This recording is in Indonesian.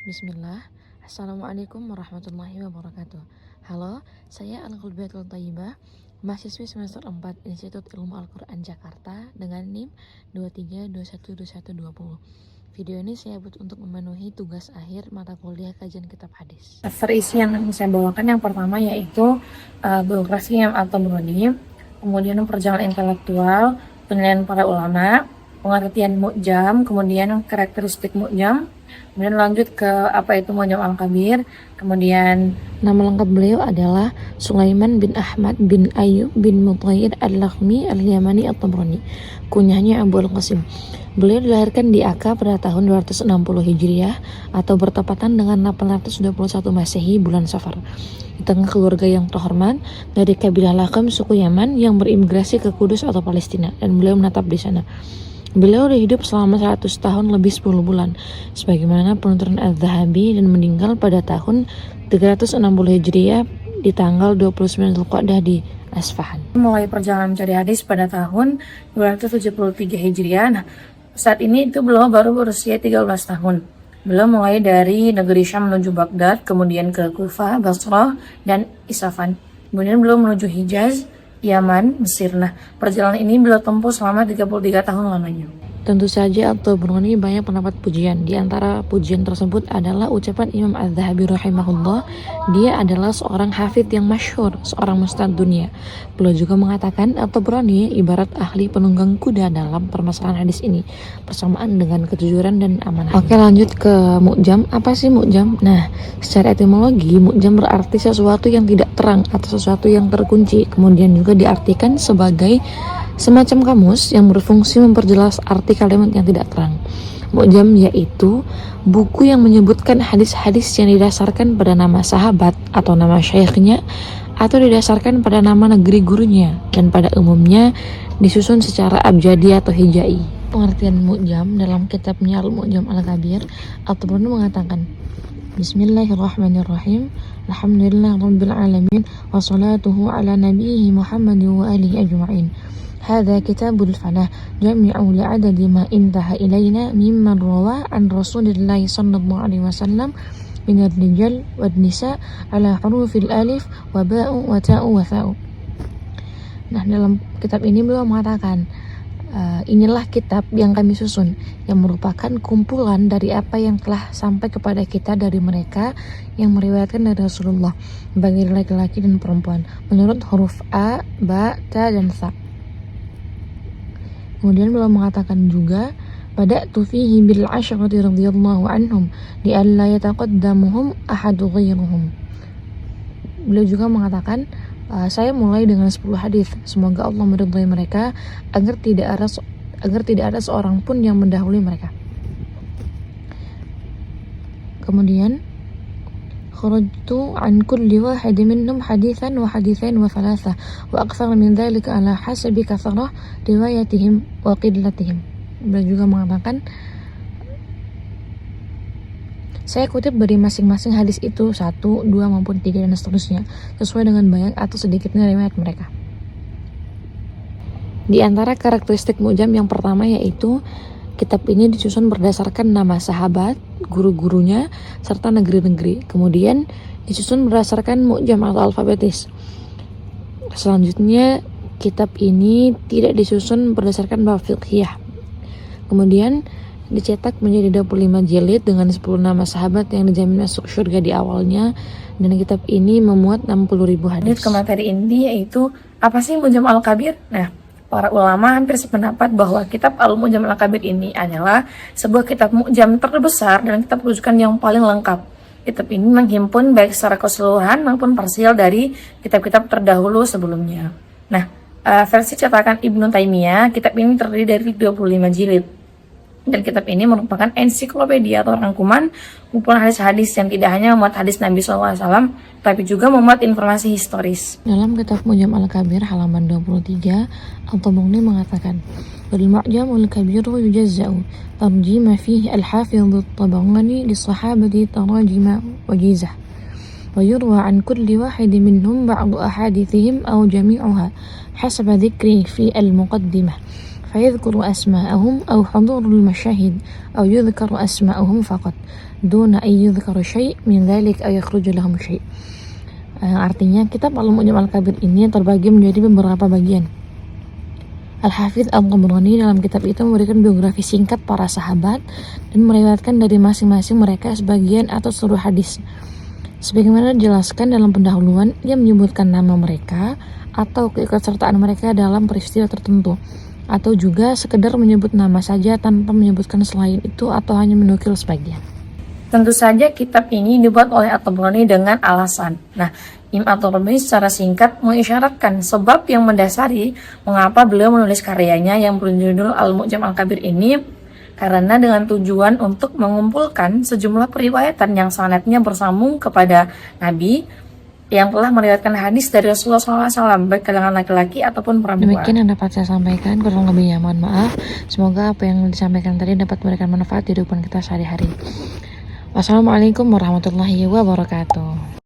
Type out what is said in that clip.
Bismillah. Assalamualaikum warahmatullahi wabarakatuh. Halo, saya Al-Qulbiyatul Thayyibah, mahasiswi semester 4 Institut Ilmu Al-Quran Jakarta dengan NIM 23212120. Video ini saya buat untuk memenuhi tugas akhir mata kuliah kajian kitab hadis. Terisi yang saya bawakan yang pertama yaitu biografi yang At-Tabrani, kemudian perjalanan intelektual, penilaian para ulama, pengertian mu'jam, kemudian karakteristik mu'jam, kemudian lanjut ke apa itu mu'jam al-kabir, kemudian nama lengkap beliau adalah Sulaiman bin Ahmad bin Ayyub bin Muthayyir al-Lakhmi al-Yamani At-Tabrani, kunyahnya Abu Al-Qasim. Beliau dilahirkan di Akka pada tahun 260 Hijriah atau bertepatan dengan 821 Masehi bulan Safar, di tengah keluarga yang terhormat dari kabilah Lakham suku Yaman yang berimigrasi ke Kudus atau Palestina, dan beliau menetap di sana. Beliau hidup selama 100 tahun lebih 10 bulan sebagaimana penuturan Az-Zahabi, dan meninggal pada tahun 360 Hijriah di tanggal 29 Dzulqa'dah di Asfahan. Mulai perjalanan mencari hadis pada tahun 273 Hijriah. Nah, saat ini itu beliau baru berusia 13 tahun. Beliau mulai dari negeri Syam menuju Baghdad, kemudian ke Kufah, Basrah, dan Isfahan. Kemudian beliau menuju Hijaz, Yaman, Mesir. Nah, perjalanan ini beliau tempuh selama 33 tahun lamanya. Tentu saja At-Tabrani banyak pendapat pujian. Di antara pujian tersebut adalah ucapan Imam Az-Zahabi rahimahullah, dia adalah seorang hafidh yang masyhur, seorang mustad dunia. Beliau juga mengatakan At-Tabrani ibarat ahli penunggang kuda dalam permasalahan hadis ini, persamaan dengan kejujuran dan amanah. Oke, lanjut ke mu'jam. Apa sih mu'jam? Nah, secara etimologi mu'jam berarti sesuatu yang tidak terang atau sesuatu yang terkunci. Kemudian juga diartikan sebagai semacam kamus yang berfungsi memperjelas arti kalimat yang tidak terang. Mu'jam yaitu buku yang menyebutkan hadis-hadis yang didasarkan pada nama sahabat atau nama syekhnya, atau didasarkan pada nama negeri gurunya, dan pada umumnya disusun secara abjadi atau hijai. Pengertian mu'jam dalam kitabnya Al-Mu'jam Al-Kabir, At-Tabrani mengatakan, Bismillahirrahmanirrahim, Alhamdulillah Rabbil Alamin, wassalatuhu ala nabiyhi Muhammad wa alihi ajma'in. هذا كتاب الفلاح جامع لعدد ما انتهى إلينا ممن رواه عن رسول الله صلى الله عليه وسلم من الرجال والنساء على حروف الألف وباء وتاء وثاء. Nah, dalam kitab ini beliau mengatakan, inilah kitab yang kami susun, yang merupakan kumpulan dari apa yang telah sampai kepada kita dari mereka yang meriwayatkan dari Rasulullah, bagi laki-laki dan perempuan, menurut huruf A, Ba, Ta, dan Tha. Kemudian beliau mengatakan juga, bada'tu fihi bil asyrati radhiyallahu anhum li alla yataqaddamuhum ahadu ghairuhum. Beliau juga mengatakan, saya mulai dengan 10 hadis, semoga Allah meridhai mereka agar tidak ada seorang pun yang mendahului mereka. Kemudian kharajtu an kulli wahid minhum hadithan wa hadithain wa thalatha wa akthar min dhalika ala hasabi kathrah riwayatihim wa qillatihim. Beliau juga mengatakan, saya kutip dari masing-masing hadis itu 1, 2 maupun 3 dan seterusnya, sesuai dengan banyak atau sedikitnya riwayat mereka. Di antara karakteristik mu'jam yang pertama yaitu kitab ini disusun berdasarkan nama sahabat, guru-gurunya, serta negeri-negeri. Kemudian disusun berdasarkan mu'jam atau alfabetis. Selanjutnya, kitab ini tidak disusun berdasarkan bab fiqhiyah. Kemudian dicetak menjadi 25 jilid dengan 10 nama sahabat yang dijamin masuk surga di awalnya, dan kitab ini memuat 60.000 hadis. Ke materi inti yaitu apa sih Mu'jam Al-Kabir? Nah, para ulama hampir sependapat bahwa kitab Al-Mu'jam Al-Kabir ini adalah sebuah kitab mu'jam terbesar dan kitab rujukan yang paling lengkap. Kitab ini menghimpun baik secara keseluruhan maupun parsial dari kitab-kitab terdahulu sebelumnya. Nah, versi cetakan Ibnu Taimiyah, kitab ini terdiri dari 25 jilid. Dan kitab ini merupakan ensiklopedia atau rangkuman kumpulan hadis-hadis yang tidak hanya memuat hadis Nabi SAW, tapi juga memuat informasi historis. Dalam kitab Mu'jam Al-Kabir halaman 23, At-Tabrani mengatakan, Al-Mu'jam Al-Kabir yujazza'u tarjima fihi al-Hafidh At-Tabrani lis-sahabati tarajima wajizah, wa yurwa an kulli wahid minhum ba'du ahadithihim aw jami'uha hasaba dhikri fi al-muqaddimah. فيذكر أسماءهم أو حضور المشاهد أو يذكر أسماءهم فقط دون أن يذكر شيء من ذلك أو يخرج لهم شيء. Artinya kitab Al-Mu'jam Al-Kabir ini terbagi menjadi beberapa bagian. Al-Hafidz Al-Tabrani dalam kitab itu memberikan biografi singkat para sahabat dan meriwayatkan dari masing-masing mereka sebagian atau seluruh hadis. Sebagaimana dijelaskan dalam pendahuluan, ia menyebutkan nama mereka atau keikutsertaan mereka dalam peristiwa tertentu, atau juga sekedar menyebut nama saja tanpa menyebutkan selain itu atau hanya menukil sebagian. Tentu saja kitab ini dibuat oleh At-Tabrani dengan alasan. Nah, Imam At-Tabrani secara singkat mengisyaratkan sebab yang mendasari mengapa beliau menulis karyanya yang berjudul Al-Mu'jam Al-Kabir ini, karena dengan tujuan untuk mengumpulkan sejumlah periwayatan yang sanadnya bersambung kepada Nabi yang telah meriwayatkan hadis dari Rasulullah SAW, baik kalangan laki-laki ataupun perempuan. Demikian yang dapat saya sampaikan, kurang lebihnya mohon maaf. Semoga apa yang disampaikan tadi dapat memberikan manfaat di kehidupan kita sehari-hari. Wassalamualaikum warahmatullahi wabarakatuh.